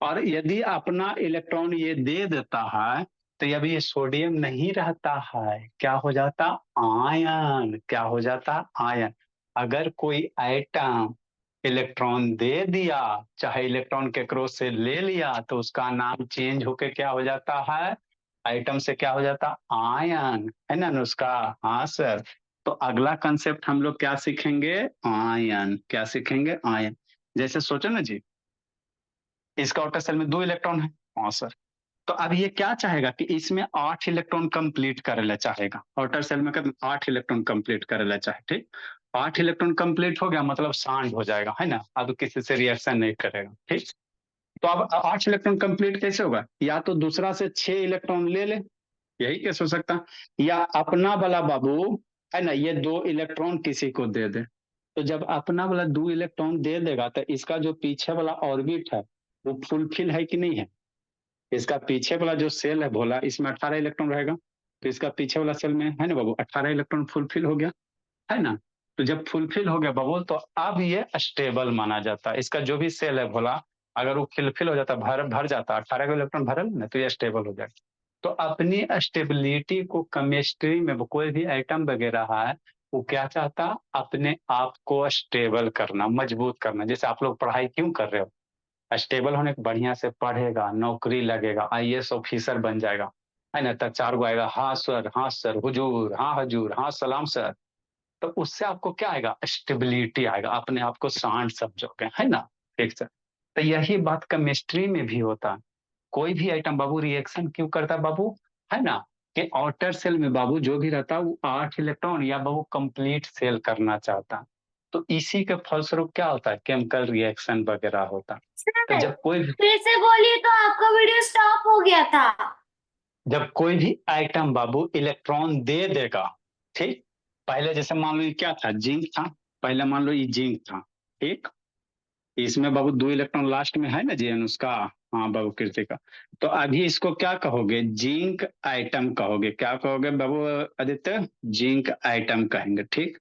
और यदि अपना इलेक्ट्रॉन ये दे देता है तो अभी ये सोडियम नहीं रहता है, क्या हो जाता, आयन। क्या हो जाता, आयन। अगर कोई एटम इलेक्ट्रॉन दे दिया चाहे इलेक्ट्रॉन केकरो से ले लिया तो उसका नाम चेंज होके क्या हो जाता है, आइटम से क्या हो जाता, आयन, है ना नुस्खा। हाँ सर। तो अगला कंसेप्ट हम लोग क्या सीखेंगे, आयन। क्या सीखेंगे, आयन। जैसे सोचो ना जी, इसका आउटर सेल में 2 इलेक्ट्रॉन है, हाँ सर। तो अब ये क्या चाहेगा कि इसमें 8 इलेक्ट्रॉन कंप्लीट करेला चाहेगा, आउटर सेल में कहते 8 इलेक्ट्रॉन कंप्लीट करेला चाहे, ठीक। 8 इलेक्ट्रॉन कंप्लीट हो गया मतलब सांड हो जाएगा, है ना, अब किसी से रिएक्शन नहीं करेगा, ठीक। तो अब 8 इलेक्ट्रॉन कंप्लीट कैसे होगा, या तो दूसरा से 6 इलेक्ट्रॉन ले ले, यही कैसे हो सकता, या अपना वाला बाबू, है ना, ये 2 इलेक्ट्रॉन किसी को दे दे। तो जब अपना वाला 2 इलेक्ट्रॉन दे देगा तो इसका जो पीछे वाला ऑर्बिट है वो फुलफिल है कि नहीं है। इसका पीछे वाला जो सेल है भोला, इसमें 18 इलेक्ट्रॉन रहेगा, तो इसका पीछे वाला सेल में, है ना बाबू, 18 इलेक्ट्रॉन फुलफिल हो गया, है ना। तो जब फुलफिल हो गया बाबू तो अब ये स्टेबल माना जाता है। इसका जो भी सेल है भोला, अगर वो फुलफिल हो जाता, भर भर जाता, 18 इलेक्ट्रॉन भरल ना, तो ये स्टेबल हो जाएगा। तो अपनी स्टेबिलिटी को केमिस्ट्री में कोई भी आइटम वगैरह है वो क्या चाहता, अपने आप को स्टेबल करना, मजबूत करना। जैसे आप लोग पढ़ाई क्यों कर रहे हो, स्टेबल होने के, बढ़िया से पढ़ेगा, नौकरी लगेगा, आईएएस ऑफिसर बन जाएगा, है ना। तब 4 गो आएगा, हाँ सर, हाँ सर, हुजूर, हाँ हजूर, हाँ सलाम सर। तो उससे आपको क्या आएगा, स्टेबिलिटी आएगा, अपने आप को शांत समझोगे, है ना। ठीक सर। तो यही बात केमिस्ट्री में भी होता है। कोई भी आइटम बाबू रिएक्शन क्यों करता है बाबू, है ना, कि आउटर सेल में बाबू जो भी रहता है वो 8 इलेक्ट्रॉन या बाबू कंप्लीट सेल करना चाहता है। तो इसी के फलस्वरूप क्या होता है, केमिकल रिएक्शन वगैरह होता है। तो सर जब कोई भी फिर से बोलिए, तो आपका वीडियो स्टॉप हो गया था। जब कोई भी आइटम बाबू इलेक्ट्रॉन दे देगा, ठीक, पहले जैसे मान लो ये क्या था, जिंक था, पहले मान लो ये जिंक था, ठीक, इसमें बाबू 2 इलेक्ट्रॉन लास्ट में है ना जी उसका। हाँ बाबू कृतिका। तो अभी इसको क्या कहोगे, जिंक आइटम कहोगे, क्या कहोगे बाबू आदित्य, जिंक आइटम कहेंगे, ठीक।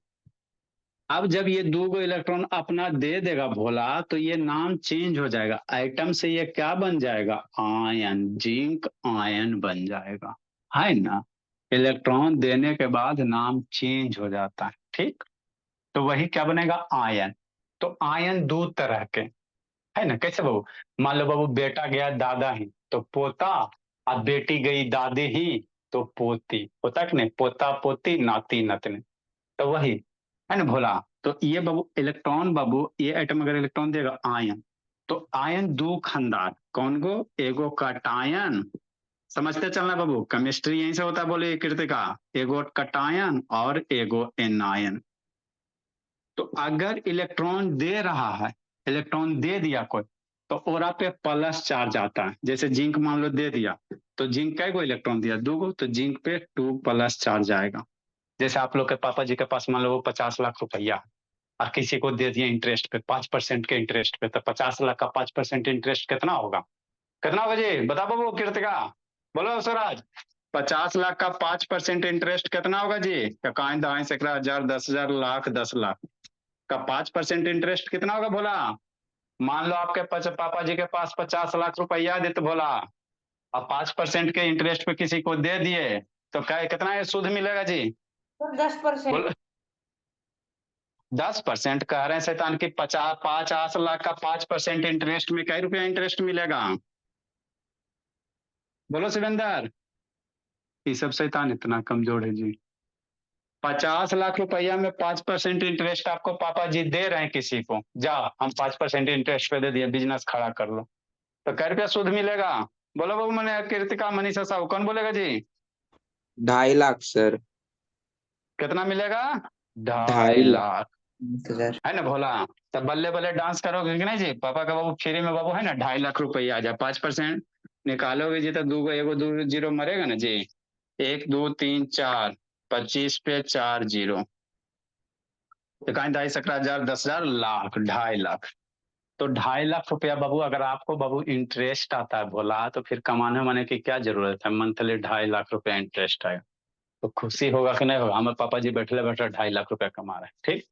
अब जब ये 2 गो इलेक्ट्रॉन अपना दे देगा भोला, तो ये नाम चेंज हो जाएगा, आइटम से ये क्या बन जाएगा, आयन, जिंक आयन बन जाएगा, है ना। इलेक्ट्रॉन देने के बाद नाम चेंज हो जाता है, ठीक। तो वही क्या बनेगा, आयन। तो आयन 2 तरह के, है ना। कैसे बाबू, मान लो बाबू बेटा गया दादा ही तो पोता, अब बेटी गई दादी ही तो पोती, होता कि नहीं, पोता पोती नाती नतनी। तो वही, है ना भोला। तो ये बाबू इलेक्ट्रॉन बाबू, ये एटम अगर इलेक्ट्रॉन देगा आयन, तो आयन 2 खंडार, कौन गो, एगो कटायन, समझते चलना बाबू, केमिस्ट्री यहीं से होता है, बोले कृतिका, एगो कटायन और एगो एनायन। तो अगर इलेक्ट्रॉन दे रहा है, इलेक्ट्रॉन दे दिया कोई, तो ओरा पे प्लस चार्ज आता है। जैसे जिंक मान लो दे दिया, तो जिंक कै गो इलेक्ट्रॉन दिया, 2 गो, तो जिंक पे 2 प्लस चार्ज आएगा। जैसे आप लोग के पापा जी के पास मान लो वो 50 लाख रुपया, और किसी को दे दिया इंटरेस्ट पे, 5% के इंटरेस्ट पे, तो 50 लाख का 5% इंटरेस्ट कितना होगा, कितना होगा जी, बता बाबू कृतिका, बोलो स्वराज। 50 लाख का 5% इंटरेस्ट कितना होगा जी, कहीं दाएं से 1000, 10,000, लाख, 10 लाख का 5% इंटरेस्ट कितना होगा भोला। मान लो आपके पापा जी के पास 50 लाख रुपया दे, तो भोला अब 5% के इंटरेस्ट पे किसी को दे दिए, तो क्या कितना ये सूद मिलेगा जी, 10%। बोलो। 10% कह रहे हैं शैतान की, 50 लाख का 5% इंटरेस्ट में कई रुपया इंटरेस्ट मिलेगा, बोलो शिवेंदर। ये सब शैतान इतना कमजोर है जी। 50 लाख रुपया में 5% इंटरेस्ट आपको पापा जी दे रहे हैं किसी को, जा हम 5% इंटरेस्ट पे दे दिए, बिजनेस खड़ा कर लो, तो कै रुपया सूद मिलेगा, बोलो बाबू, मैंने कृतिका मनीषा साहू, कौन बोलेगा जी, 2.5 लाख सर। कितना मिलेगा, ढाई 2.5 लाख लाख सर। है ना भोला। तब बल्ले बल्ले डांस करोगे कि नहीं जी, पापा का बाबू फ्री में बाबू, है ना, 2.5 लाख रुपया आ जाए, 5% निकालोगे जी, तो 2 गो, एगो 2 जीरो मरेगा ना जी, 1 2 3 4, 25 पे 4 जीरो, तो कहीं 2.5 हजार 10,000 लाख, 2.5 लाख। तो 2.5 लाख रुपया बाबू अगर आपको बाबू इंटरेस्ट आता है भोला, तो फिर कमाने वाने की क्या जरूरत है, मंथली 2.5 लाख रुपया इंटरेस्ट आएगा, तो खुशी होगा कि नहीं होगा, हमें पापा जी बैठे बैठे 2.5 लाख रुपया कमा रहे हैं, ठीक।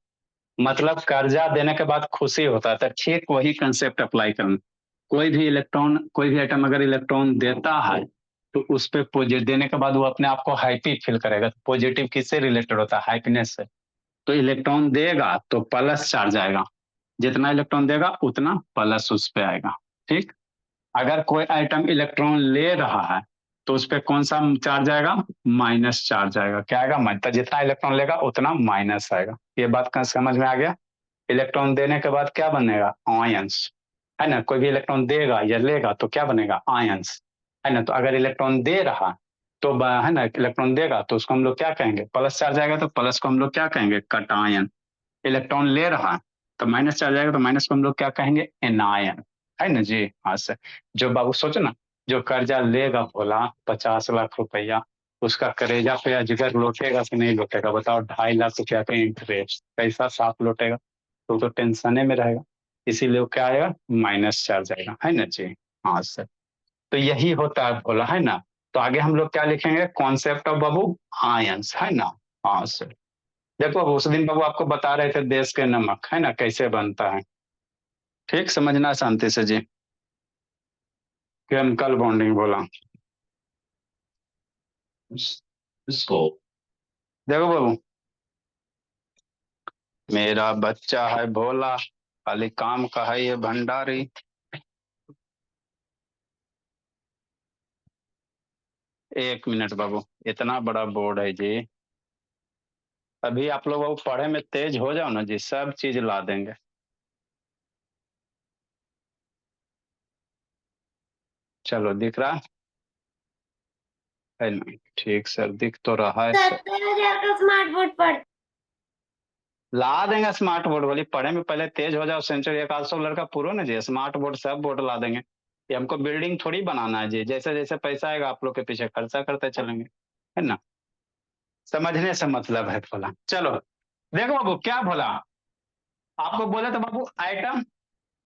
मतलब कर्जा देने के बाद खुशी होता है, तो ठीक वही कंसेप्ट अप्लाई करना। कोई भी इलेक्ट्रॉन, कोई भी एटम अगर इलेक्ट्रॉन देता है, तो उस पे पॉजिटिव देने के बाद वो अपने आप को हैप्पी फील करेगा। पॉजिटिव किससे रिलेटेड होता है, हैप्पीनेस से। तो इलेक्ट्रॉन देगा तो प्लस चार्ज आएगा, जितना इलेक्ट्रॉन देगा उतना प्लस उस पे आएगा, ठीक। अगर कोई आइटम इलेक्ट्रॉन ले रहा है, तो उस पर कौन सा चार्ज आएगा, माइनस चार्ज आएगा, क्या आएगा, तो जितना इलेक्ट्रॉन लेगा उतना माइनस आएगा। ये बात का समझ में आ गया। इलेक्ट्रॉन देने के बाद क्या बनेगा, आयंस, है ना। कोई भी इलेक्ट्रॉन देगा या लेगा तो क्या बनेगा, आयंस, है ना। तो अगर इलेक्ट्रॉन दे रहा, तो है ना, इलेक्ट्रॉन देगा तो उसको हम लोग क्या कहेंगे, प्लस चार्ज आएगा, तो प्लस को हम लोग क्या कहेंगे, कटायन। इलेक्ट्रॉन ले रहा तो माइनस चार्ज आएगा, तो माइनस को हम लोग क्या कहेंगे, एनायन, है ना जी। हाँ सर। जो बाबू सोचो ना, जो कर्जा लेगा भोला 50 लाख रुपया, उसका करेजा पे अजगर लौटेगा कि नहीं लौटेगा, बताओ, 2.5 लाख रुपया का इंटरेस्ट कैसा साफ लौटेगा, तो टेंशन में रहेगा, इसीलिए वो क्या आएगा, माइनस चार्ज आएगा, है ना जी। हाँ सर। तो यही होता है भोला, है ना। तो आगे हम लोग क्या लिखेंगे, कॉन्सेप्ट ऑफ बाबू आयंस, है ना। हाँ सर। देखो उस दिन बाबू आपको बता रहे थे देश के नमक, है ना, कैसे बनता है, ठीक, समझना शांति से जी। केमिकल बॉन्डिंग बोला, इसको देखो बाबू, मेरा बच्चा है भोला, खाली काम का है ये भंडारी। एक मिनट बाबू, इतना बड़ा बोर्ड है जी। अभी आप लोग बाबू पढ़े में तेज हो जाओ ना जी, सब चीज ला देंगे। चलो दिख रहा है ना? ठीक सर, दिख तो रहा है सर। 70,000 का स्मार्ट बोर्ड पड़। ला देंगे स्मार्ट बोर्ड वाली, पढ़े में पहले तेज हो जाओ। सेंचुरी 100 लड़का पूरा ना जी, स्मार्ट बोर्ड सब बोर्ड ला देंगे। ये हमको बिल्डिंग थोड़ी बनाना है जी, जैसे जैसे पैसा आएगा आप लोग के पीछे खर्चा करते चलेंगे, है ना? समझने से मतलब है बोला। चलो देखो बाबू क्या बोला आपको, बोले तो बाबू आइटम।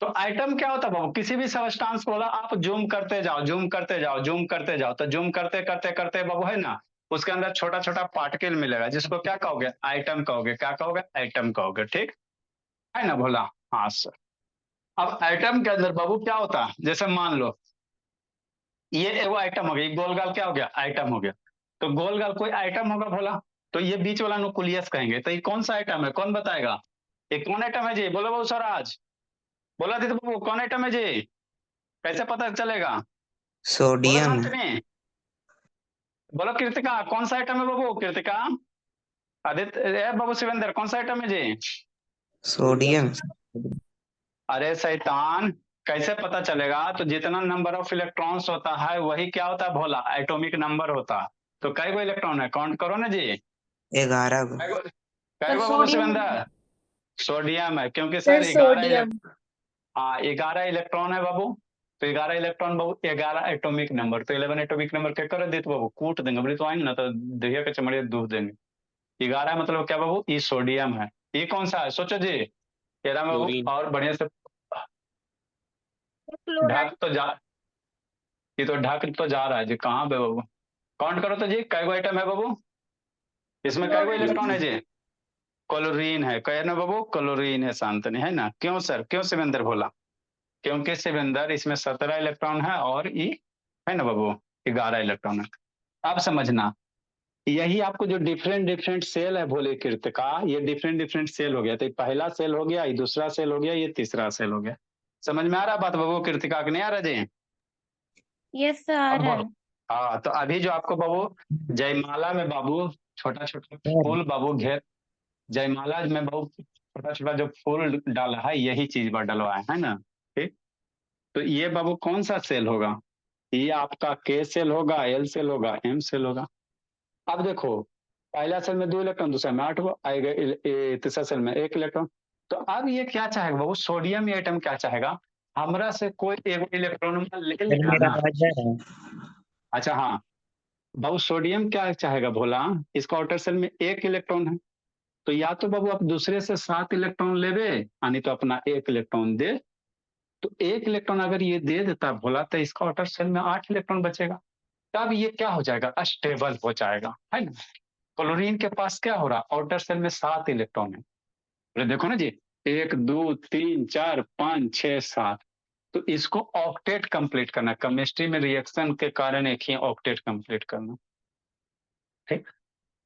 तो आइटम क्या होता है बाबू? किसी भी सबस्टांस को बोला आप जूम करते जाओ, जूम करते जाओ, जूम करते जाओ, तो जूम करते करते करते बाबू है ना, उसके अंदर छोटा छोटा पार्टिकल मिलेगा, जिसको क्या कहोगे? आइटम कहोगे। क्या कहोगे? आइटम कहोगे। ठीक है ना बोला? हाँ सर। अब आइटम के अंदर बाबू क्या होता है, जैसे मान लो ये एगो आइटम हो गया, गोलगाल क्या हो गया? आइटम हो गया। तो गोलगाल कोई आइटम होगा बोला, तो ये बीच वाला न्यूक्लियस कहेंगे। तो ये कौन सा आइटम है, कौन बताएगा? ये कौन आइटम है जी? बोलो बाबू स्वराज, बोला दीदी बाबू कौन आइटम है जी? कैसे पता चलेगा? बोलो सोडियम। शांतनी, बोलो कृतिका कौन सा आइटम है बाबू? कृतिका, आदित्य, बाबू शिवेंद्र कौन सा आइटम है जी? सोडियम। अरे शैतान, कैसे पता चलेगा? तो जितना नंबर ऑफ इलेक्ट्रॉन्स होता है वही क्या होता है भोला? एटॉमिक नंबर होता है। तो कई गो इलेक्ट्रॉन है, काउंट करो ना जी। 11 को। कई गो बाबू शिवेंद्र? सोडियम है, क्योंकि सर सर 11 सोडियम। हाँ 11 इलेक्ट्रॉन है बाबू। तो 11 इलेक्ट्रॉन बाबू, 11 एटॉमिक नंबर। तो 11 एटॉमिक नंबर क्या कर देते बाबू? कूट देंगे, बोले तो आएंगे ना तो दहिया के चमड़िया दूध देंगे। 11 मतलब क्या बाबू? ये सोडियम है। ये कौन सा है सोचो जी? 11 में बाबू क्लोरीन। और बढ़िया से क्लोराइड। ढक तो जा, ये तो ढक तो जा रहा है जी। कहाँ पे बाबू? काउंट करो तो जी, कै गो आइटम है बाबू? इसमें कै गो इलेक्ट्रॉन है जी? क्लोरीन है। कहे ना बाबू? क्लोरीन है शांतनी, है ना? क्यों सर, क्यों शिवेंद्र बोला? क्योंकि शिवेंद्र इसमें 17 इलेक्ट्रॉन है और ई है ना बाबू 11 इलेक्ट्रॉन है। अब समझना, यही आपको जो डिफरेंट डिफरेंट सेल है भोले कृतिका, ये डिफरेंट डिफरेंट सेल हो गया। तो ये पहला सेल हो गया, ये दूसरा सेल हो गया, ये तीसरा सेल हो गया। समझ में आ रहा बात बाबू कृतिका की? नहीं आ रहा जी? यस सर आ अब रहा बोलो। है। हाँ तो अभी जो आपको बाबू जयमाला में बाबू छोटा छोटा फूल बाबू घेर, जयमाला में बाबू छोटा छोटा जो फूल डाला है यही चीज पर डलवाए है ना? ठीक। तो ये बाबू कौन सा सेल होगा? ये आपका के सेल होगा, एल सेल होगा, एम सेल होगा। अब देखो, पहला सेल में 2 इलेक्ट्रॉन, दूसरा में 8 आएगा, तीसरा सेल में 1 इलेक्ट्रॉन। तो अब ये क्या चाहेगा बाबू? सोडियम एटम क्या चाहेगा? हमरा से कोई एक इलेक्ट्रॉन ले लेगा मेरा ना। आवाज आ रहा है? अच्छा हाँ बाबू, सोडियम क्या चाहेगा भोला? इसका आउटर सेल में 1 इलेक्ट्रॉन है। तो या तो बाबू आप दूसरे से 7 इलेक्ट्रॉन लेवे, यानी तो अपना 1 इलेक्ट्रॉन दे। तो 1 इलेक्ट्रॉन अगर ये दे देता भोला, तो इसका आउटर सेल में 8 इलेक्ट्रॉन बचेगा। तब ये क्या हो जाएगा? अस्टेबल हो जाएगा, है ना? क्लोरीन के पास क्या हो रहा? आउटर सेल में 7 इलेक्ट्रॉन है। तो देखो ना जी, 1 2 3 4 5 6 7। तो इसको ऑक्टेट कंप्लीट करना, केमिस्ट्री में रिएक्शन के कारण एक ही ऑक्टेट कंप्लीट करना। ठीक।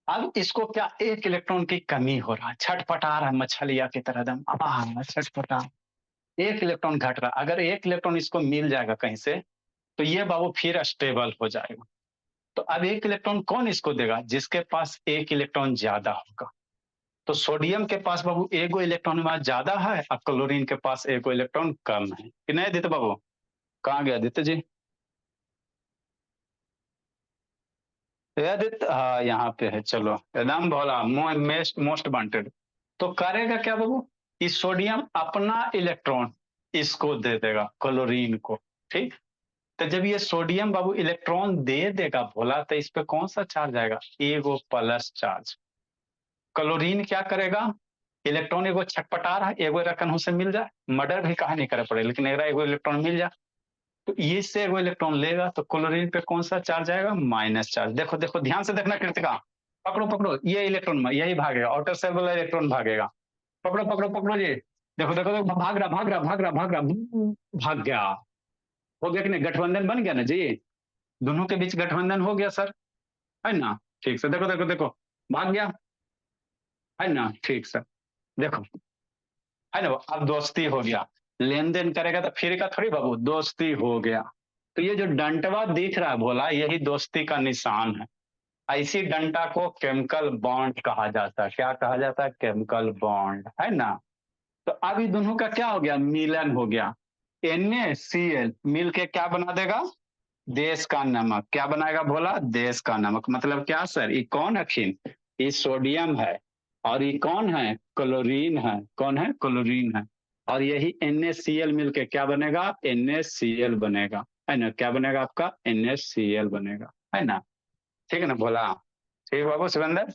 अब इसको क्या 1 इलेक्ट्रॉन की कमी हो रहा है, छटपटा रहा है मछलिया की तरह दम, छटपटा। 1 इलेक्ट्रॉन घट रहा। अगर 1 इलेक्ट्रॉन इसको मिल जाएगा कहीं से, तो ये बाबू फिर स्टेबल हो जाएगा। तो अब 1 इलेक्ट्रॉन कौन इसको देगा? जिसके पास 1 इलेक्ट्रॉन ज्यादा होगा। तो सोडियम के पास बाबू एगो इलेक्ट्रॉन ज्यादा है और क्लोरीन के पास एगो इलेक्ट्रॉन कम है कि नहीं आदित्य बाबू? कहाँ गया आदित्य जी? आदित्य हाँ यहाँ पे है। चलो एकदम भोला, मोस्ट वांटेड। तो करेगा क्या बाबू? इस सोडियम अपना इलेक्ट्रॉन इसको दे देगा, क्लोरीन को। ठीक। तो जब ये सोडियम बाबू इलेक्ट्रॉन दे देगा भोला, तो इस पे कौन सा चार्ज आएगा? एगो प्लस चार्ज। क्लोरीन क्या करेगा? इलेक्ट्रॉन एगो छटपटा रहा है, एगो रकन से मिल जाए, मर्डर भी कहा नहीं करे पड़े, लेकिन एगो इलेक्ट्रॉन मिल जाए, तो ये से एगो इलेक्ट्रॉन लेगा। तो क्लोरीन पे कौन सा चार्ज आएगा? Minus charge. देखो देखो ध्यान से देखना कृतिका, पकड़ो पकड़ो, ये इलेक्ट्रॉन यही भागेगा, आउटर सेल वाला इलेक्ट्रॉन भागेगा। पकड़ो पकड़ो पकड़ो जी। देखो देखो देखो, भाग रहा भाग रहा भाग रहा भाग रहा, भाग गया। हो गया कि नहीं? गठबंधन बन गया ना जी, दोनों के बीच गठबंधन हो गया सर, है ना? ठीक से देखो देखो देखो, भाग गया, है ना? ठीक सर। देखो है ना, अब दोस्ती हो गया, लेन देन करेगा तो फिर का थोड़ी बाबू, दोस्ती हो गया। तो ये जो डंटवा दिख रहा है भोला, यही दोस्ती का निशान है। ऐसी डंटा को केमिकल बॉन्ड कहा जाता है। क्या कहा जाता है? केमिकल बॉन्ड, है ना। तो अब ये दोनों का क्या हो गया? मिलन हो गया। NaCl मिल के क्या बना देगा? देश का नमक। क्या बनाएगा भोला? देश का नमक। मतलब क्या सर? ये कौन है खीन? ये सोडियम है, और ये कौन है? क्लोरीन है। कौन है? क्लोरीन है। और यही NaCl मिलके क्या बनेगा? NaCl बनेगा, है ना। क्या बनेगा आपका? NaCl बनेगा, है ना। ठीक है ना भोला? ठीक बाबू सिकंदर।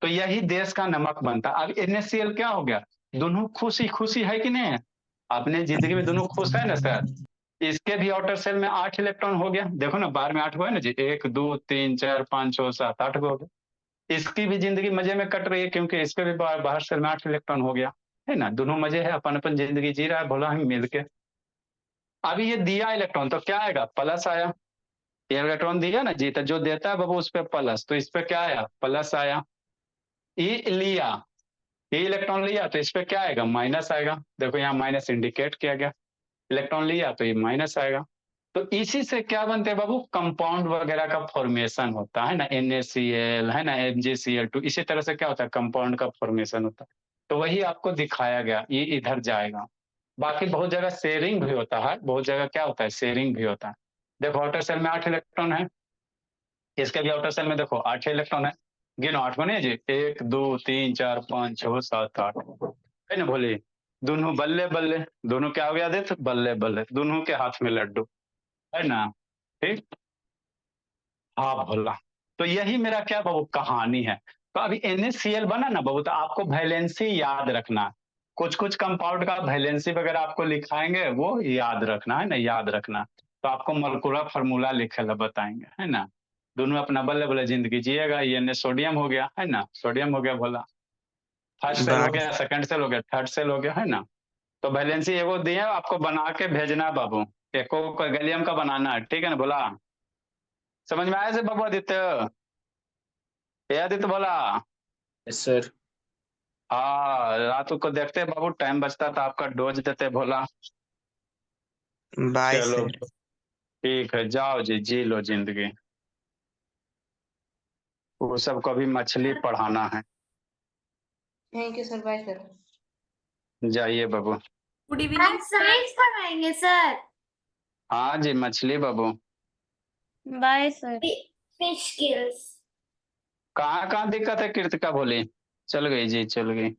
तो यही देश का नमक बनता। अब NaCl क्या हो गया? दोनों खुशी खुशी है कि नहीं है? अपने जिंदगी में दोनों खुश है ना सर। इसके भी आउटर सेल में 8 इलेक्ट्रॉन हो गया। देखो ना, बार में 8 हुआ है ना जी, 1 2 3 4 5 6 7 8 हो गया। इसकी भी जिंदगी मजे में कट रही है, क्योंकि इसके भी बाहर सेल में 8 इलेक्ट्रॉन हो गया, है ना। दोनों मजे है, अपन अपन जिंदगी जी रहा है भोला हम मिलके। अभी ये दिया इलेक्ट्रॉन तो क्या आएगा? प्लस आया। ये इलेक्ट्रॉन दिया ना जी, तो जो देता है बाबू उस पर प्लस, तो इस पे क्या आया? प्लस आया। ये लिया, ये इलेक्ट्रॉन लिया तो इस पे क्या आएगा? माइनस आएगा। देखो यहाँ माइनस इंडिकेट किया गया। इलेक्ट्रॉन लिया तो ये माइनस आएगा। तो इसी से क्या बनते हैं बाबू? कंपाउंड वगैरह का फॉर्मेशन होता है ना, NaCl है ना, MgCl2। इसी तरह से क्या होता है? कंपाउंड का फॉर्मेशन होता है। तो वही आपको दिखाया गया, ये इधर जाएगा। बाकी बहुत जगह शेयरिंग भी होता है, बहुत जगह क्या होता है? शेयरिंग भी होता है। देखो आउटर सेल में 8 इलेक्ट्रॉन है, इसके भी आउटर सेल में देखो 8 इलेक्ट्रॉन है। गिनो 8 बने जी, 1 2 3 4 5 6 7 8, है ना भोले। दोनों बल्ले बल्ले, दोनों क्या हो गया? देख बल्ले बल्ले, दोनों के हाथ में लड्डू, है ना। ठीक। हाँ भोला। तो यही मेरा क्या बाबू कहानी है। तो अभी NaCl बना ना बाबू, तो आपको वैलेंसी याद रखना। कुछ कुछ कंपाउंड का वैलेंसी वगैरह आपको लिखाएंगे, वो याद रखना, है ना, याद रखना। तो आपको मोलेकुलर फार्मूला लिखे ला बताएंगे, है ना। दोनों अपना बल्ले बल्ले जिंदगी जिएगा। ये Na सोडियम हो गया, है ना, सोडियम हो गया भोला। फर्स्ट सेल हो बाय गया, सेकंड सेल हो गया, थर्ड सेल हो गया, है ना। तो वैलेंसी एगो दिए, आपको बना के भेजना है बाबू। एको गैलियम का बनाना है, ठीक है ना भोला। समझ में आया से बाबू आदित्य? ये आदित्य बोला। yes sir, हाँ, रात को देखते बाबू, टाइम बचता तो आपका डोज देते भोला। बाय चलो सर। ठीक है, जाओ जी, जी लो जिंदगी। वो सबको अभी मछली पढ़ाना है। Thank you sir, bye sir. जाइए बाबू। Good evening. साइंस पढ़ाएंगे सर? हाँ जी, मछली बाबू। Bye sir. Fish skills. कहाँ कहाँ दिक्कत है? कृतिका बोली चल गई जी, चल गई।